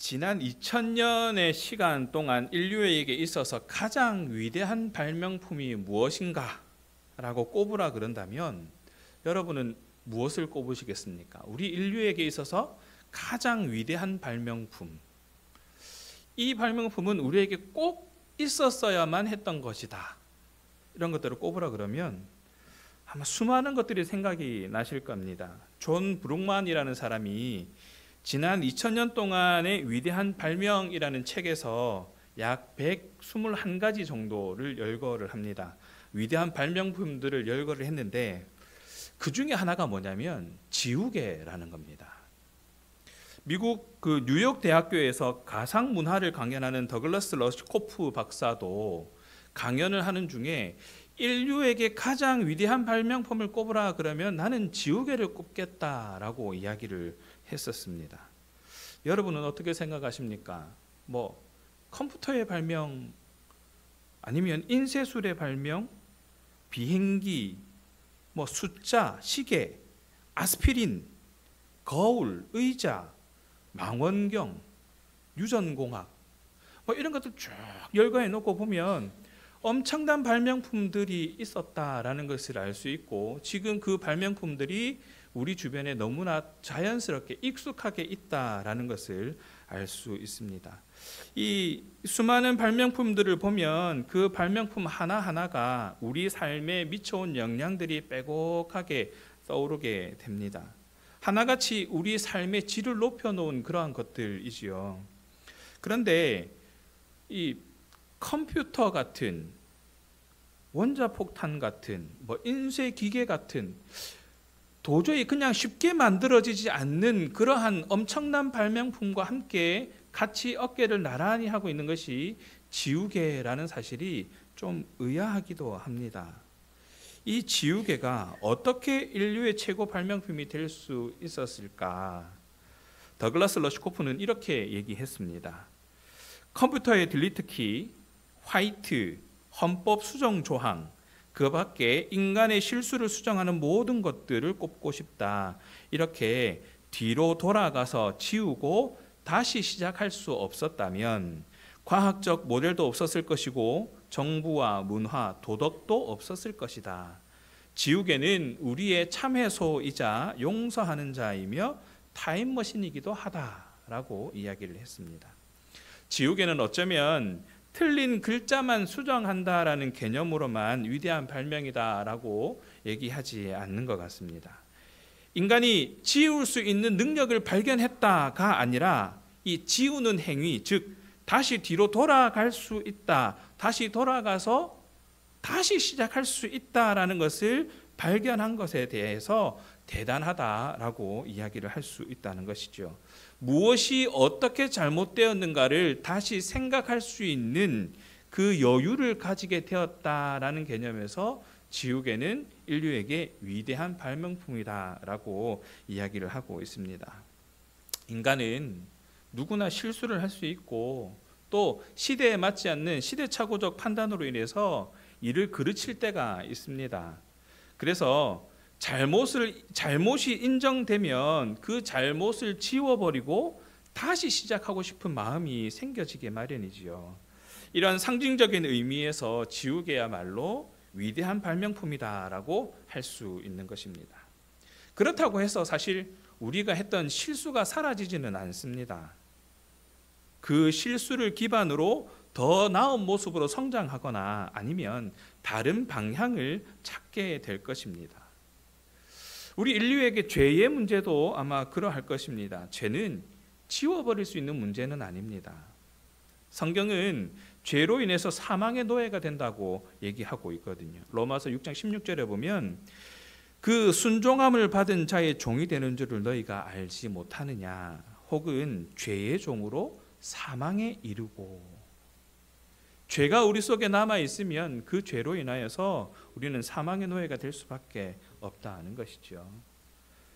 지난 2000년의 시간 동안 인류에게 있어서 가장 위대한 발명품이 무엇인가? 라고 꼽으라 그런다면 여러분은 무엇을 꼽으시겠습니까? 우리 인류에게 있어서 가장 위대한 발명품. 이 발명품은 우리에게 꼭 있었어야만 했던 것이다. 이런 것들을 꼽으라 그러면 아마 수많은 것들이 생각이 나실 겁니다. 존 브룩만이라는 사람이 지난 2000년 동안의 위대한 발명이라는 책에서 약 121가지 정도를 열거를 합니다. 위대한 발명품들을 열거를 했는데 그 중에 하나가 뭐냐면 지우개라는 겁니다. 미국 그 뉴욕 대학교에서 가상 문화를 강연하는 더글라스 러시코프 박사도 강연을 하는 중에 인류에게 가장 위대한 발명품을 꼽으라 그러면 나는 지우개를 꼽겠다라고 이야기를 했었습니다. 여러분은 어떻게 생각하십니까? 컴퓨터의 발명, 아니면 인쇄술의 발명, 비행기, 숫자, 시계, 아스피린, 거울, 의자, 망원경, 유전공학, 이런 것들 쭉 열거해 놓고 보면 엄청난 발명품들이 있었다라는 것을 알 수 있고, 지금 그 발명품들이 우리 주변에 너무나 자연스럽게 익숙하게 있다라는 것을 알 수 있습니다. 이 수많은 발명품들을 보면 그 발명품 하나하나가 우리 삶에 미쳐온 영향들이 빼곡하게 떠오르게 됩니다. 하나같이 우리 삶의 질을 높여놓은 그러한 것들이지요. 그런데 이 컴퓨터 같은, 원자폭탄 같은, 인쇄기계 같은 도저히 그냥 쉽게 만들어지지 않는 그러한 엄청난 발명품과 함께 같이 어깨를 나란히 하고 있는 것이 지우개라는 사실이 좀 의아하기도 합니다. 이 지우개가 어떻게 인류의 최고 발명품이 될 수 있었을까? 더글라스 러시코프는 이렇게 얘기했습니다. 컴퓨터의 딜리트 키, 화이트, 헌법 수정 조항, 그 밖에 인간의 실수를 수정하는 모든 것들을 꼽고 싶다. 이렇게 뒤로 돌아가서 지우고 다시 시작할 수 없었다면 과학적 모델도 없었을 것이고 정부와 문화, 도덕도 없었을 것이다. 지우개는 우리의 참회소이자 용서하는 자이며 타임머신이기도 하다라고 이야기를 했습니다. 지우개는 어쩌면 틀린 글자만 수정한다라는 개념으로만 위대한 발명이다라고 얘기하지 않는 것 같습니다. 인간이 지울 수 있는 능력을 발견했다가 아니라 이 지우는 행위, 즉 다시 뒤로 돌아갈 수 있다, 다시 돌아가서 다시 시작할 수 있다라는 것을 발견한 것에 대해서 대단하다라고 이야기를 할 수 있다는 것이죠. 무엇이 어떻게 잘못되었는가를 다시 생각할 수 있는 그 여유를 가지게 되었다라는 개념에서 지우개는 인류에게 위대한 발명품이다라고 이야기를 하고 있습니다. 인간은 누구나 실수를 할 수 있고 또 시대에 맞지 않는 시대착오적 판단으로 인해서 이를 그르칠 때가 있습니다. 그래서 잘못이 인정되면 그 잘못을 지워버리고 다시 시작하고 싶은 마음이 생겨지게 마련이지요. 이런 상징적인 의미에서 지우개야말로 위대한 발명품이다라고 할 수 있는 것입니다. 그렇다고 해서 사실 우리가 했던 실수가 사라지지는 않습니다. 그 실수를 기반으로 더 나은 모습으로 성장하거나 아니면 다른 방향을 찾게 될 것입니다. 우리 인류에게 죄의 문제도 아마 그러할 것입니다. 죄는 지워버릴 수 있는 문제는 아닙니다. 성경은 죄로 인해서 사망의 노예가 된다고 얘기하고 있거든요. 로마서 6장 16절에 보면 그 순종함을 받은 자의 종이 되는 줄을 너희가 알지 못하느냐, 혹은 죄의 종으로 사망에 이르고. 죄가 우리 속에 남아있으면 그 죄로 인하여서 우리는 사망의 노예가 될 수밖에 없다는 것이죠.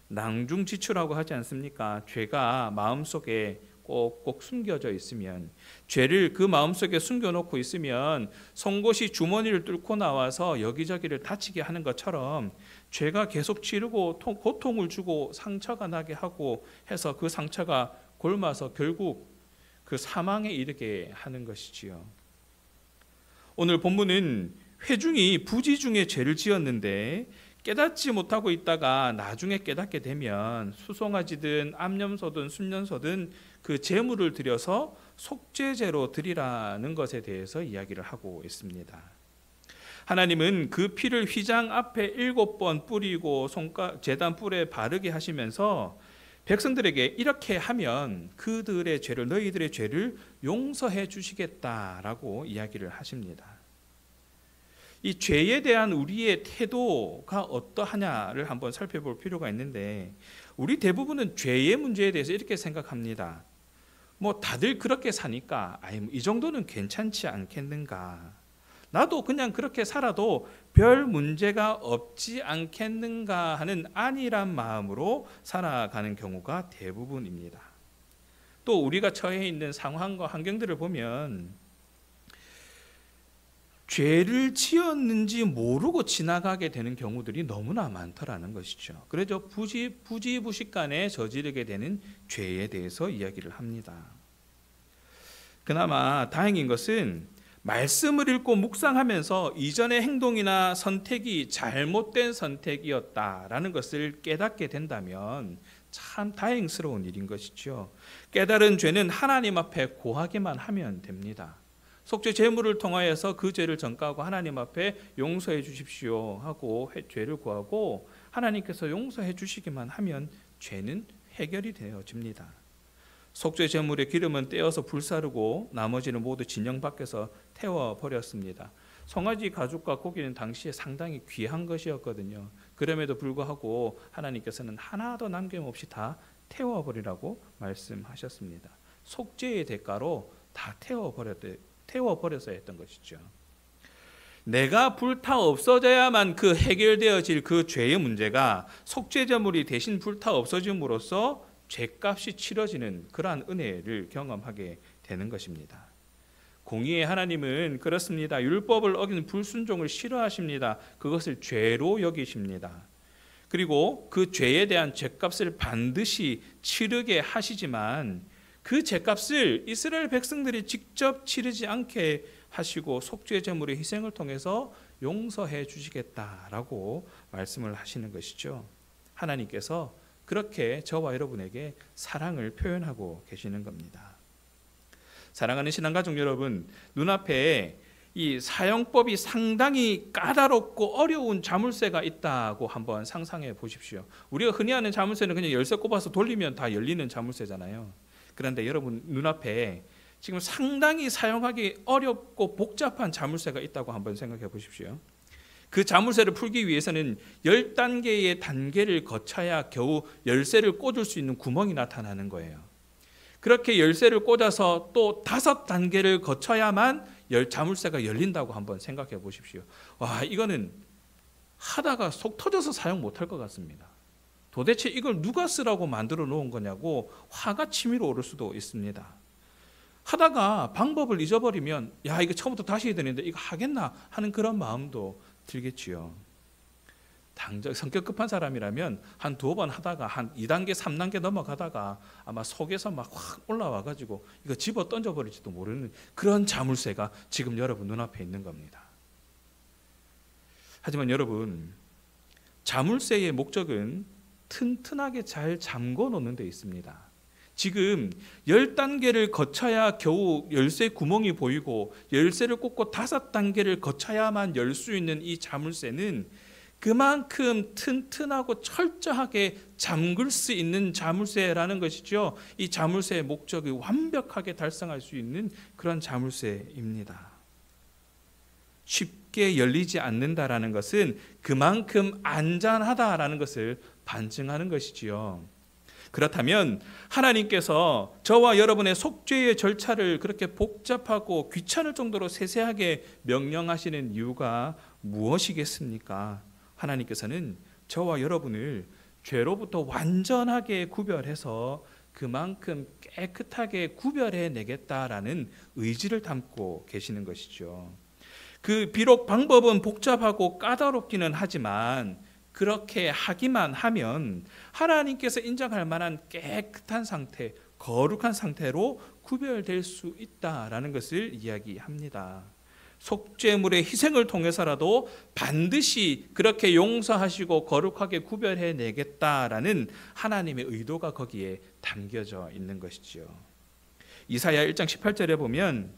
낭중지추라고 하지 않습니까? 죄가 마음속에 꼭꼭 숨겨져 있으면, 죄를 그 마음속에 숨겨놓고 있으면 송곳이 주머니를 뚫고 나와서 여기저기를 다치게 하는 것처럼 죄가 계속 치르고 고통을 주고 상처가 나게 하고 해서 그 상처가 골마서 결국 그 사망에 이르게 하는 것이지요. 오늘 본문은 회중이 부지 중에 죄를 지었는데 깨닫지 못하고 있다가 나중에 깨닫게 되면 수송아지든 암염소든 순년소든 그 제물을 드려서 속죄제로 드리라는 것에 대해서 이야기를 하고 있습니다. 하나님은 그 피를 휘장 앞에 7번 뿌리고 제단 뿔에 바르게 하시면서 백성들에게 이렇게 하면 그들의 죄를, 너희들의 죄를 용서해 주시겠다라고 이야기를 하십니다. 이 죄에 대한 우리의 태도가 어떠하냐를 한번 살펴볼 필요가 있는데, 우리 대부분은 죄의 문제에 대해서 이렇게 생각합니다. 뭐 다들 그렇게 사니까 이 정도는 괜찮지 않겠는가, 나도 그냥 그렇게 살아도 별 문제가 없지 않겠는가 하는 안일한 마음으로 살아가는 경우가 대부분입니다. 또 우리가 처해 있는 상황과 환경들을 보면 죄를 지었는지 모르고 지나가게 되는 경우들이 너무나 많더라는 것이죠. 그래서 부지부식간에 저지르게 되는 죄에 대해서 이야기를 합니다. 그나마 다행인 것은 말씀을 읽고 묵상하면서 이전의 행동이나 선택이 잘못된 선택이었다라는 것을 깨닫게 된다면 참 다행스러운 일인 것이죠. 깨달은 죄는 하나님 앞에 고하기만 하면 됩니다. 속죄 제물을 통하여서 그 죄를 전가하고 하나님 앞에 용서해 주십시오 하고 죄를 구하고 하나님께서 용서해 주시기만 하면 죄는 해결이 되어집니다. 속죄 제물의 기름은 떼어서 불사르고 나머지는 모두 진영 밖에서 태워버렸습니다. 송아지 가죽과 고기는 당시에 상당히 귀한 것이었거든요. 그럼에도 불구하고 하나님께서는 하나도 남김없이 다 태워버리라고 말씀하셨습니다. 속죄의 대가로 다 태워버려서 했던 것이죠. 내가 불타 없어져야만 그 해결되어질 그 죄의 문제가 속죄제물이 대신 불타 없어짐으로써 죄값이 치러지는 그러한 은혜를 경험하게 되는 것입니다. 공의의 하나님은 그렇습니다. 율법을 어기는 불순종을 싫어하십니다. 그것을 죄로 여기십니다. 그리고 그 죄에 대한 죄값을 반드시 치르게 하시지만 그 죄값을 이스라엘 백성들이 직접 치르지 않게 하시고 속죄 제물의 희생을 통해서 용서해 주시겠다라고 말씀을 하시는 것이죠. 하나님께서 그렇게 저와 여러분에게 사랑을 표현하고 계시는 겁니다. 사랑하는 신앙가족 여러분, 눈앞에 이 사용법이 상당히 까다롭고 어려운 자물쇠가 있다고 한번 상상해 보십시오. 우리가 흔히 하는 자물쇠는 그냥 열쇠 꼽아서 돌리면 다 열리는 자물쇠잖아요. 그런데 여러분 눈앞에 지금 상당히 사용하기 어렵고 복잡한 자물쇠가 있다고 한번 생각해 보십시오. 그 자물쇠를 풀기 위해서는 10단계의 단계를 거쳐야 겨우 열쇠를 꽂을 수 있는 구멍이 나타나는 거예요. 그렇게 열쇠를 꽂아서 또 5단계를 거쳐야만 자물쇠가 열린다고 한번 생각해 보십시오. 와, 이거는 하다가 속 터져서 사용 못할 것 같습니다. 도대체 이걸 누가 쓰라고 만들어 놓은 거냐고 화가 치밀어 오를 수도 있습니다. 하다가 방법을 잊어버리면 야, 이거 처음부터 다시 해야 되는데 이거 하겠나 하는 그런 마음도 들겠지요. 당장 성격 급한 사람이라면 한 2번 하다가 한 2단계 3단계 넘어가다가 아마 속에서 막 확 올라와가지고 이거 집어 던져버릴지도 모르는 그런 자물쇠가 지금 여러분 눈앞에 있는 겁니다. 하지만 여러분, 자물쇠의 목적은 튼튼하게 잘 잠궈 놓는 데 있습니다. 지금 10단계를 거쳐야 겨우 열쇠 구멍이 보이고 열쇠를 꽂고 5단계를 거쳐야만 열 수 있는 이 자물쇠는 그만큼 튼튼하고 철저하게 잠글 수 있는 자물쇠라는 것이죠. 이 자물쇠의 목적이 완벽하게 달성할 수 있는 그런 자물쇠입니다. 쉽게 열리지 않는다라는 것은 그만큼 안전하다라는 것을 반증하는 것이지요. 그렇다면 하나님께서 저와 여러분의 속죄의 절차를 그렇게 복잡하고 귀찮을 정도로 세세하게 명령하시는 이유가 무엇이겠습니까? 하나님께서는 저와 여러분을 죄로부터 완전하게 구별해서 그만큼 깨끗하게 구별해 내겠다라는 의지를 담고 계시는 것이죠. 그 비록 방법은 복잡하고 까다롭기는 하지만 그렇게 하기만 하면 하나님께서 인정할 만한 깨끗한 상태, 거룩한 상태로 구별될 수 있다라는 것을 이야기합니다. 속죄물의 희생을 통해서라도 반드시 그렇게 용서하시고 거룩하게 구별해 내겠다라는 하나님의 의도가 거기에 담겨져 있는 것이지요. 이사야 1장 18절에 보면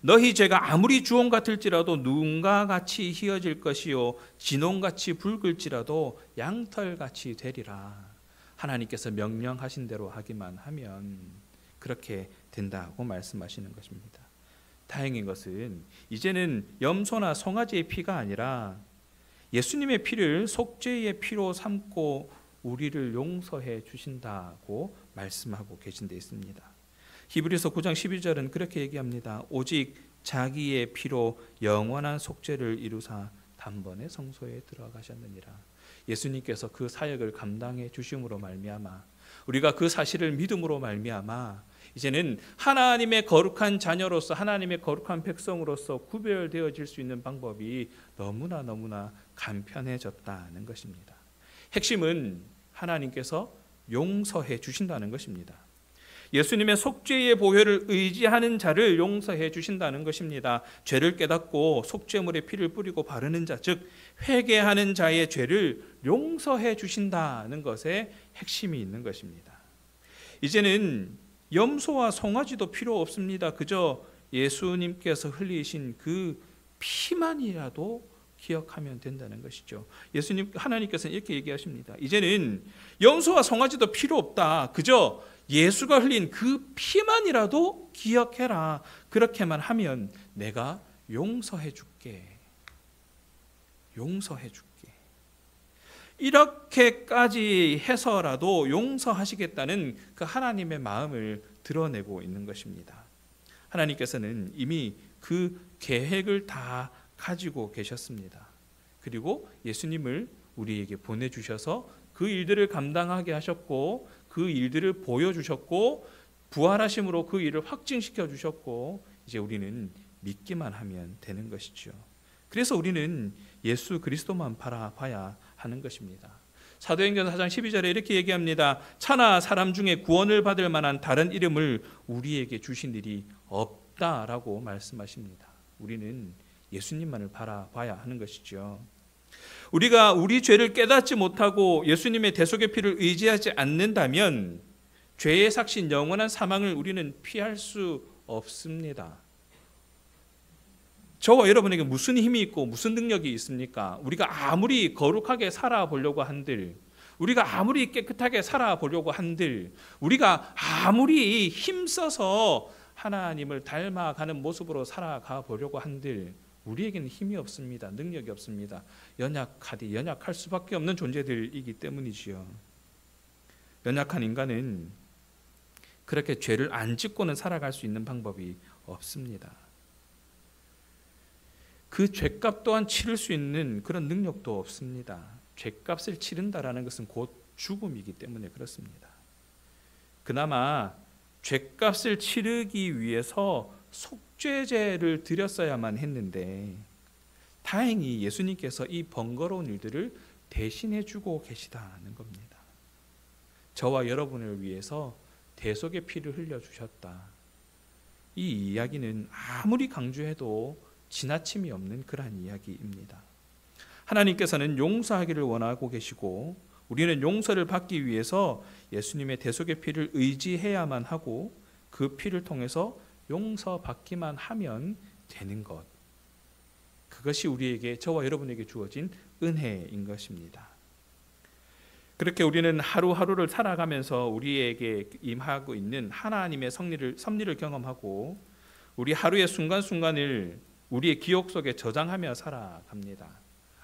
너희 죄가 아무리 주홍 같을지라도 눈과 같이 희어질 것이요 진홍같이 붉을지라도 양털같이 되리라. 하나님께서 명령하신 대로 하기만 하면 그렇게 된다고 말씀하시는 것입니다. 다행인 것은 이제는 염소나 송아지의 피가 아니라 예수님의 피를 속죄의 피로 삼고 우리를 용서해 주신다고 말씀하고 계신 데 있습니다. 히브리서 9장 12절은 그렇게 얘기합니다. 오직 자기의 피로 영원한 속죄를 이루사 단번에 성소에 들어가셨느니라. 예수님께서 그 사역을 감당해 주심으로 말미암아 우리가 그 사실을 믿음으로 말미암아 이제는 하나님의 거룩한 자녀로서 하나님의 거룩한 백성으로서 구별되어질 수 있는 방법이 너무나 간편해졌다는 것입니다. 핵심은 하나님께서 용서해 주신다는 것입니다. 예수님의 속죄의 보혈을 의지하는 자를 용서해 주신다는 것입니다. 죄를 깨닫고 속죄물의 피를 뿌리고 바르는 자, 즉 회개하는 자의 죄를 용서해 주신다는 것에 핵심이 있는 것입니다. 이제는 염소와 송아지도 필요 없습니다. 그저 예수님께서 흘리신 그 피만이라도 기억하면 된다는 것이죠. 하나님께서는 이렇게 얘기하십니다. 이제는 염소와 송아지도 필요 없다. 그저 예수가 흘린 그 피만이라도 기억해라. 그렇게만 하면 내가 용서해 줄게. 용서해 줄게. 이렇게까지 해서라도 용서하시겠다는 그 하나님의 마음을 드러내고 있는 것입니다. 하나님께서는 이미 그 계획을 다 가지고 계셨습니다. 그리고 예수님을 우리에게 보내주셔서 그 일들을 감당하게 하셨고 그 일들을 보여주셨고 부활하심으로 그 일을 확증시켜 주셨고 이제 우리는 믿기만 하면 되는 것이죠. 그래서 우리는 예수 그리스도만 바라봐야 하는 것입니다. 사도행전 4장 12절에 이렇게 얘기합니다. 차나 사람 중에 구원을 받을 만한 다른 이름을 우리에게 주신 일이 없다라고 말씀하십니다. 우리는 예수님만을 바라봐야 하는 것이죠. 우리가 우리 죄를 깨닫지 못하고 예수님의 대속의 피를 의지하지 않는다면 죄의 삭신 영원한 사망을 우리는 피할 수 없습니다. 저와 여러분에게 무슨 힘이 있고 무슨 능력이 있습니까? 우리가 아무리 거룩하게 살아보려고 한들, 우리가 아무리 깨끗하게 살아보려고 한들, 우리가 아무리 힘써서 하나님을 닮아가는 모습으로 살아가 보려고 한들 우리에게는 힘이 없습니다. 능력이 없습니다. 연약할 수밖에 없는 존재들이기 때문이지요. 연약한 인간은 그렇게 죄를 안 짓고는 살아갈 수 있는 방법이 없습니다. 그 죄값 또한 치를 수 있는 그런 능력도 없습니다. 죄값을 치른다라는 것은 곧 죽음이기 때문에 그렇습니다. 그나마 죄값을 치르기 위해서 속죄제를 드렸어야만 했는데 다행히 예수님께서 이 번거로운 일들을 대신해 주고 계시다는 겁니다. 저와 여러분을 위해서 대속의 피를 흘려주셨다. 이 이야기는 아무리 강조해도 지나침이 없는 그러한 이야기입니다. 하나님께서는 용서하기를 원하고 계시고 우리는 용서를 받기 위해서 예수님의 대속의 피를 의지해야만 하고 그 피를 통해서 용서받기만 하면 되는 것. 그것이 우리에게, 저와 여러분에게 주어진 은혜인 것입니다. 그렇게 우리는 하루하루를 살아가면서 우리에게 임하고 있는 하나님의 섭리를 경험하고 우리 하루의 순간순간을 우리의 기억 속에 저장하며 살아갑니다.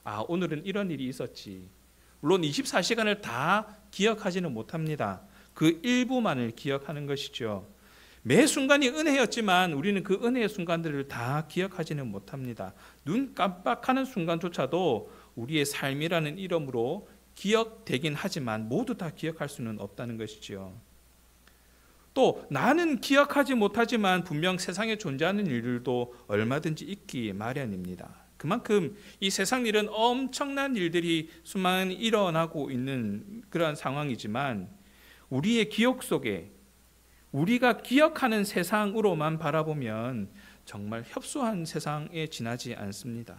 아, 오늘은 이런 일이 있었지. 물론 24시간을 다 기억하지는 못합니다. 그 일부만을 기억하는 것이죠. 매 순간이 은혜였지만 우리는 그 은혜의 순간들을 다 기억하지는 못합니다. 눈 깜빡하는 순간조차도 우리의 삶이라는 이름으로 기억되긴 하지만 모두 다 기억할 수는 없다는 것이지요. 또 나는 기억하지 못하지만 분명 세상에 존재하는 일들도 얼마든지 있기 마련입니다. 그만큼 이 세상 일은 엄청난 일들이 수많이 일어나고 있는 그러한 상황이지만 우리의 기억 속에 우리가 기억하는 세상으로만 바라보면 정말 협소한 세상에 지나지 않습니다.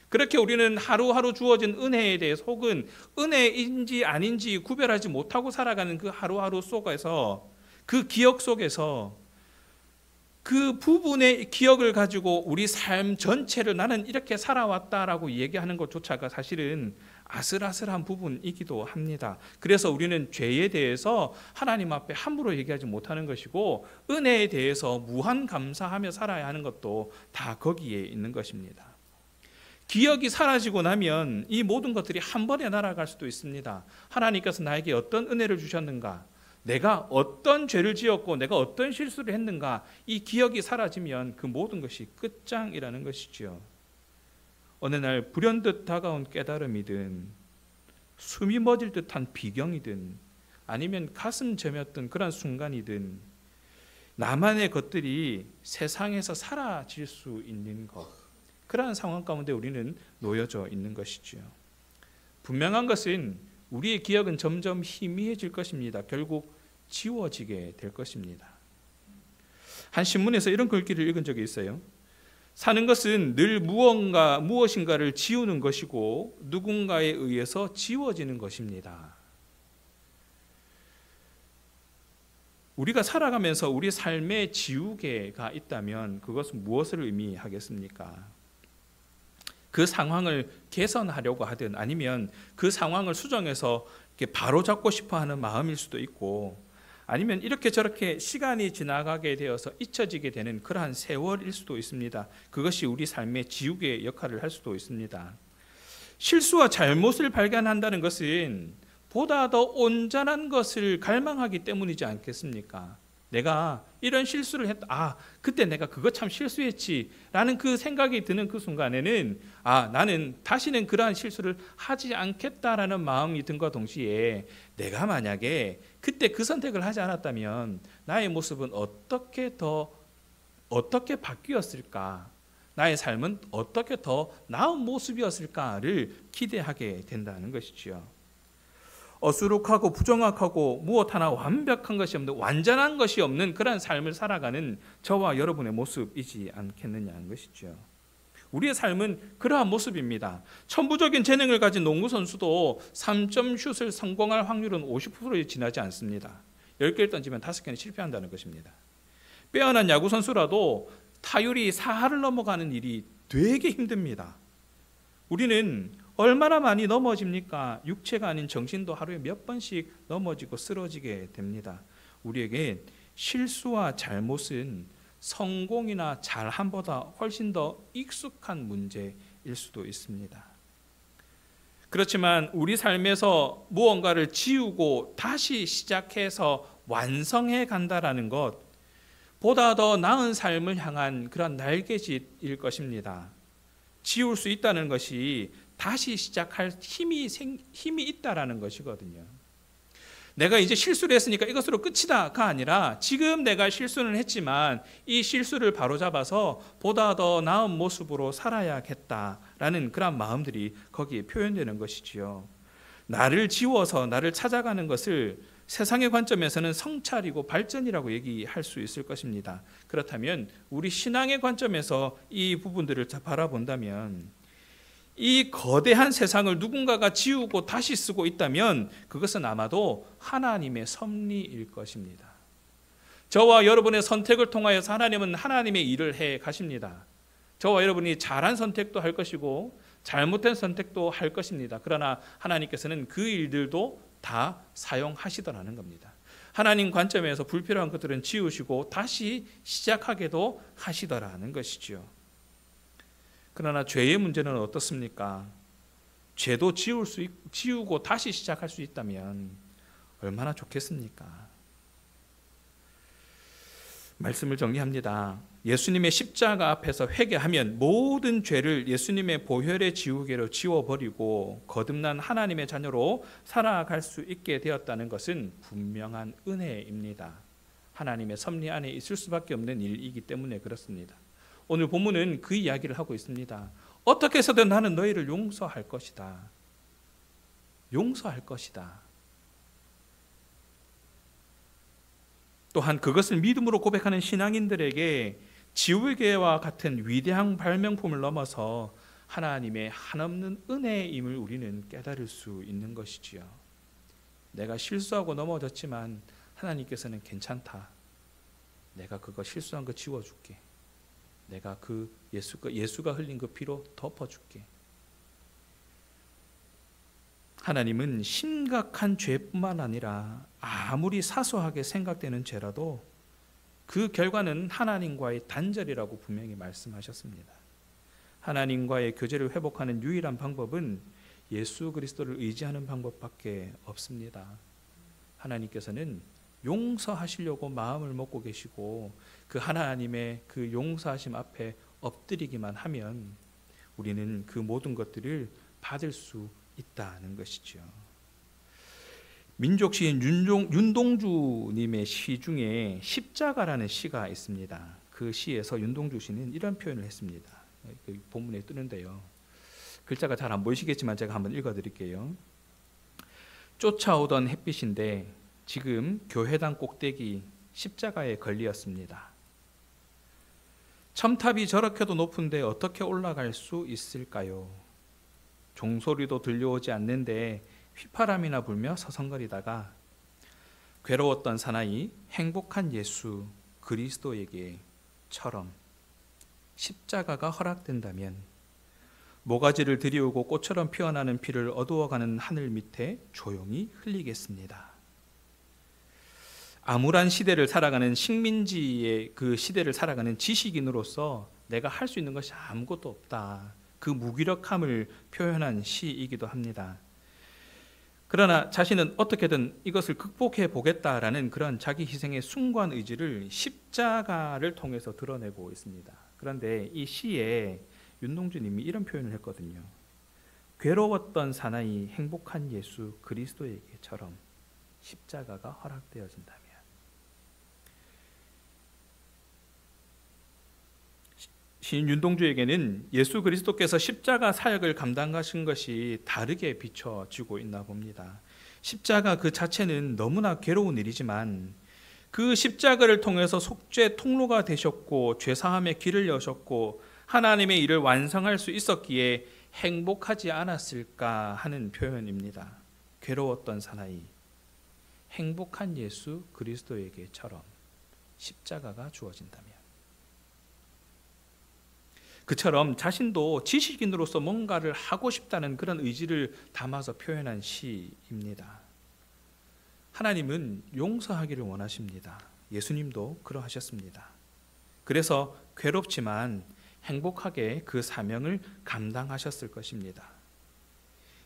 그렇게 우리는 하루하루 주어진 은혜에 대해서 혹은 은혜인지 아닌지 구별하지 못하고 살아가는 그 하루하루 속에서, 그 기억 속에서 그 부분의 기억을 가지고 우리 삶 전체를 나는 이렇게 살아왔다라고 얘기하는 것조차가 사실은 아슬아슬한 부분이기도 합니다. 그래서 우리는 죄에 대해서 하나님 앞에 함부로 얘기하지 못하는 것이고, 은혜에 대해서 무한 감사하며 살아야 하는 것도 다 거기에 있는 것입니다. 기억이 사라지고 나면 이 모든 것들이 한 번에 날아갈 수도 있습니다. 하나님께서 나에게 어떤 은혜를 주셨는가, 내가 어떤 죄를 지었고 내가 어떤 실수를 했는가, 이 기억이 사라지면 그 모든 것이 끝장이라는 것이죠. 어느 날 불현듯 다가온 깨달음이든 숨이 멎을 듯한 비경이든 아니면 가슴 저몄던 그런 순간이든 나만의 것들이 세상에서 사라질 수 있는 것, 그러한 상황 가운데 우리는 놓여져 있는 것이죠. 분명한 것은 우리의 기억은 점점 희미해질 것입니다. 결국 지워지게 될 것입니다. 한 신문에서 이런 글귀를 읽은 적이 있어요. 사는 것은 늘 무엇인가를 지우는 것이고 누군가에 의해서 지워지는 것입니다. 우리가 살아가면서 우리 삶에 지우개가 있다면 그것은 무엇을 의미하겠습니까? 그 상황을 개선하려고 하든 아니면 그 상황을 수정해서 이렇게 바로잡고 싶어하는 마음일 수도 있고, 아니면 이렇게 저렇게 시간이 지나가게 되어서 잊혀지게 되는 그러한 세월일 수도 있습니다. 그것이 우리 삶의 지우개 역할을 할 수도 있습니다. 실수와 잘못을 발견한다는 것은 보다 더 온전한 것을 갈망하기 때문이지 않겠습니까? 내가 이런 실수를 했다. 그때 내가 그거 참 실수했지 라는 그 생각이 드는 그 순간에는 나는 다시는 그러한 실수를 하지 않겠다라는 마음이 든과 동시에 내가 만약에 그때 그 선택을 하지 않았다면 나의 모습은 어떻게 바뀌었을까? 나의 삶은 어떻게 더 나은 모습이었을까를 기대하게 된다는 것이지요. 어수룩하고 부정확하고 무엇 하나 완벽한 것이 없는, 완전한 것이 없는 그런 삶을 살아가는 저와 여러분의 모습이지 않겠느냐는 것이죠. 우리의 삶은 그러한 모습입니다. 천부적인 재능을 가진 농구 선수도 3점 슛을 성공할 확률은 50%에 지나지 않습니다. 10개를 던지면 5개는 실패한다는 것입니다. 빼어난 야구 선수라도 타율이 4할을 넘어가는 일이 되게 힘듭니다. 우리는 얼마나 많이 넘어집니까? 육체가 아닌 정신도 하루에 몇 번씩 넘어지고 쓰러지게 됩니다. 우리에게 실수와 잘못은 성공이나 잘함보다 훨씬 더 익숙한 문제일 수도 있습니다. 그렇지만 우리 삶에서 무언가를 지우고 다시 시작해서 완성해 간다라는 것, 보다 더 나은 삶을 향한 그런 날개짓일 것입니다. 지울 수 있다는 것이 다시 시작할 힘이 있다라는 것이거든요. 내가 이제 실수를 했으니까 이것으로 끝이다가 아니라 지금 내가 실수는 했지만 이 실수를 바로잡아서 보다 더 나은 모습으로 살아야겠다라는 그런 마음들이 거기에 표현되는 것이지요. 나를 지워서 나를 찾아가는 것을 세상의 관점에서는 성찰이고 발전이라고 얘기할 수 있을 것입니다. 그렇다면 우리 신앙의 관점에서 이 부분들을 바라본다면 이 거대한 세상을 누군가가 지우고 다시 쓰고 있다면 그것은 아마도 하나님의 섭리일 것입니다. 저와 여러분의 선택을 통하여서 하나님은 하나님의 일을 해 가십니다. 저와 여러분이 잘한 선택도 할 것이고 잘못된 선택도 할 것입니다. 그러나 하나님께서는 그 일들도 다 사용하시더라는 겁니다. 하나님 관점에서 불필요한 것들은 지우시고 다시 시작하게도 하시더라는 것이죠. 그러나 죄의 문제는 어떻습니까? 죄도 지우고 다시 시작할 수 있다면 얼마나 좋겠습니까? 말씀을 정리합니다. 예수님의 십자가 앞에서 회개하면 모든 죄를 예수님의 보혈의 지우개로 지워버리고 거듭난 하나님의 자녀로 살아갈 수 있게 되었다는 것은 분명한 은혜입니다. 하나님의 섭리 안에 있을 수밖에 없는 일이기 때문에 그렇습니다. 오늘 본문은 그 이야기를 하고 있습니다. 어떻게 해서든 나는 너희를 용서할 것이다. 용서할 것이다. 또한 그것을 믿음으로 고백하는 신앙인들에게 지우개와 같은 위대한 발명품을 넘어서 하나님의 한없는 은혜임을 우리는 깨달을 수 있는 것이지요. 내가 실수하고 넘어졌지만 하나님께서는 괜찮다. 내가 그거 실수한 거 지워줄게. 내가 그 예수가 흘린 그 피로 덮어줄게. 하나님은 심각한 죄뿐만 아니라 아무리 사소하게 생각되는 죄라도 그 결과는 하나님과의 단절이라고 분명히 말씀하셨습니다. 하나님과의 교제를 회복하는 유일한 방법은 예수 그리스도를 의지하는 방법밖에 없습니다. 하나님께서는 용서하시려고 마음을 먹고 계시고 그 하나님의 그 용서하심 앞에 엎드리기만 하면 우리는 그 모든 것들을 받을 수 있다는 것이죠. 민족 시인 윤동주님의 시 중에 십자가라는 시가 있습니다. 그 시에서 윤동주 시는 이런 표현을 했습니다. 그 본문에 뜨는데요. 글자가 잘 안 보이시겠지만 제가 한번 읽어드릴게요. 쫓아오던 햇빛인데 지금 교회당 꼭대기 십자가에 걸리었습니다. 첨탑이 저렇게도 높은데 어떻게 올라갈 수 있을까요? 종소리도 들려오지 않는데 휘파람이나 불며 서성거리다가 괴로웠던 사나이 행복한 예수 그리스도에게처럼 십자가가 허락된다면 모가지를 들이우고 꽃처럼 피어나는 피를 어두워가는 하늘 밑에 조용히 흘리겠습니다. 암울한 시대를 살아가는 식민지의 그 시대를 살아가는 지식인으로서 내가 할 수 있는 것이 아무것도 없다. 그 무기력함을 표현한 시이기도 합니다. 그러나 자신은 어떻게든 이것을 극복해 보겠다라는 그런 자기 희생의 숭고한 의지를 십자가를 통해서 드러내고 있습니다. 그런데 이 시에 윤동주님이 이런 표현을 했거든요. 괴로웠던 사나이 행복한 예수 그리스도에게처럼 십자가가 허락되어진다면 시인 윤동주에게는 예수 그리스도께서 십자가 사역을 감당하신 것이 다르게 비춰지고 있나 봅니다. 십자가 그 자체는 너무나 괴로운 일이지만 그 십자가를 통해서 속죄 통로가 되셨고 죄사함의 길을 여셨고 하나님의 일을 완성할 수 있었기에 행복하지 않았을까 하는 표현입니다. 괴로웠던 사나이 행복한 예수 그리스도에게처럼 십자가가 주어진다면 그처럼 자신도 지식인으로서 뭔가를 하고 싶다는 그런 의지를 담아서 표현한 시입니다. 하나님은 용서하기를 원하십니다. 예수님도 그러하셨습니다. 그래서 괴롭지만 행복하게 그 사명을 감당하셨을 것입니다.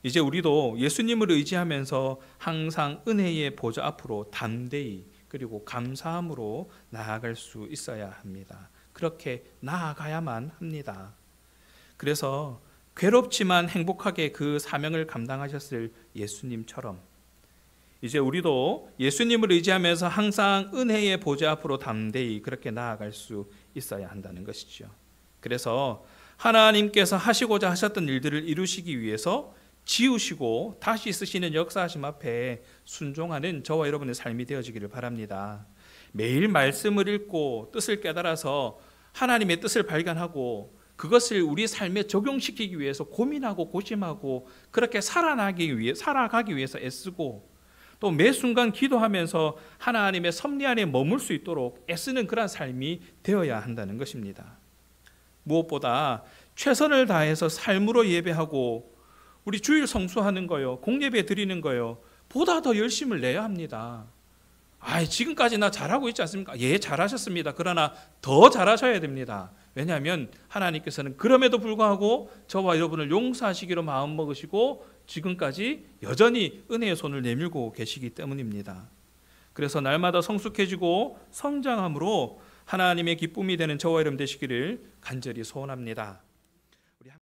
이제 우리도 예수님을 의지하면서 항상 은혜의 보좌 앞으로 담대히 그리고 감사함으로 나아갈 수 있어야 합니다. 그렇게 나아가야만 합니다. 그래서 괴롭지만 행복하게 그 사명을 감당하셨을 예수님처럼 이제 우리도 예수님을 의지하면서 항상 은혜의 보좌 앞으로 담대히 그렇게 나아갈 수 있어야 한다는 것이죠. 그래서 하나님께서 하시고자 하셨던 일들을 이루시기 위해서 지우시고 다시 쓰시는 역사하심 앞에 순종하는 저와 여러분의 삶이 되어지기를 바랍니다. 매일 말씀을 읽고 뜻을 깨달아서 하나님의 뜻을 발견하고 그것을 우리 삶에 적용시키기 위해서 고민하고 고심하고 그렇게 살아가기 위해서 애쓰고 또 매 순간 기도하면서 하나님의 섭리 안에 머물 수 있도록 애쓰는 그런 삶이 되어야 한다는 것입니다. 무엇보다 최선을 다해서 삶으로 예배하고 우리 주일 성수하는 거요, 공예배 드리는 거요, 보다 더 열심을 내야 합니다. 지금까지 나 잘하고 있지 않습니까? 예, 잘하셨습니다. 그러나 더 잘하셔야 됩니다. 왜냐하면 하나님께서는 그럼에도 불구하고 저와 여러분을 용서하시기로 마음먹으시고 지금까지 여전히 은혜의 손을 내밀고 계시기 때문입니다. 그래서 날마다 성숙해지고 성장함으로 하나님의 기쁨이 되는 저와 여러분 되시기를 간절히 소원합니다.